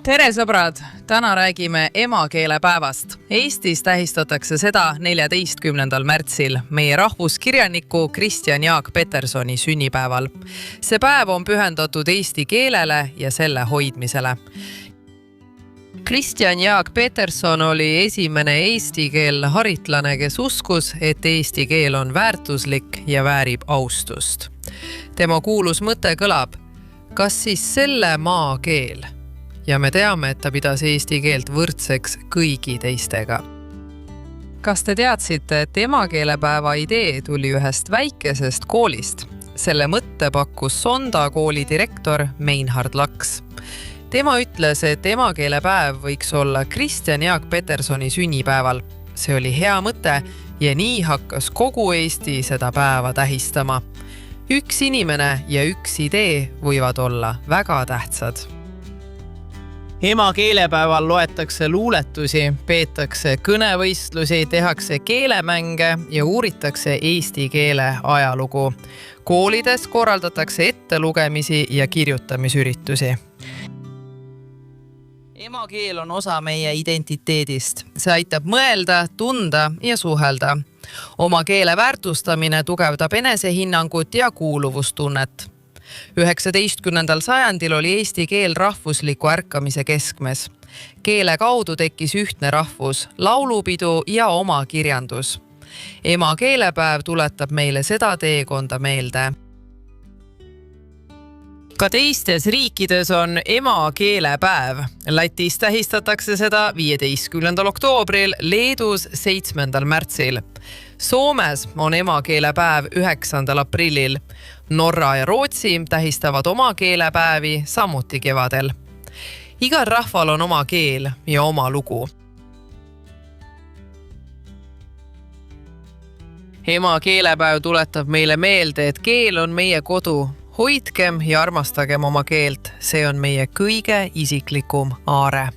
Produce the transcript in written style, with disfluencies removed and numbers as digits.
Tere sõbrad! Täna räägime emakeelepäevast. Eestis tähistatakse seda 14. märtsil meie rahvuskirjaniku Kristjan Jaak Petersoni sünnipäeval. See päev on pühendatud eesti keelele ja selle hoidmisele. Kristjan Jaak Peterson oli esimene eestikeelne haritlane, kes uskus, et eesti keel on väärtuslik ja väärib austust. Tema kuulus mõte kõlab, kas siis selle maa keel? Ja me teame, et ta pidas eesti keelt võrdseks kõigi teistega. Kas te teadsite, et emakeelepäeva idee tuli ühest väikesest koolist? Selle mõtte pakkus Sonda kooli direktor Meinhard Laks. Tema ütles, et emakeelepäev võiks olla Kristjan Jaak Petersoni sünnipäeval. See oli hea mõte ja nii hakkas kogu Eesti seda päeva tähistama. Üks inimene ja üks idee võivad olla väga tähtsad. Emakeelepäeval loetakse luuletusi, peetakse kõnevõistlusi, tehakse keelemänge ja uuritakse eesti keele ajalugu. Koolides korraldatakse ettelugemisi ja kirjutamisüritusi. Emakeel on osa meie identiteedist. See aitab mõelda, tunda ja suhelda. Oma keele väärtustamine tugevdab enesehinnangut ja kuuluvustunnet. 19. sajandil oli eesti keel rahvusliku ärkamise keskmes. Keele kaudu tekkis ühtne rahvus, laulupidu ja oma kirjandus. Emakeelepäev tuletab meile seda teekonda meelde. Ka teistes riikides on emakeelepäev. Lätis tähistatakse seda 15. oktoobril, Leedus 7. märtsil. Soomes on emakeelepäev 9. aprillil. Norra ja Rootsi tähistavad oma keelepäevi samuti kevadel. Igal rahval on oma keel ja oma lugu. Emakeelepäev tuletab meile meelde, et keel on meie kodu. Hoidkem ja armastagem oma keelt, see on meie kõige isiklikum aare.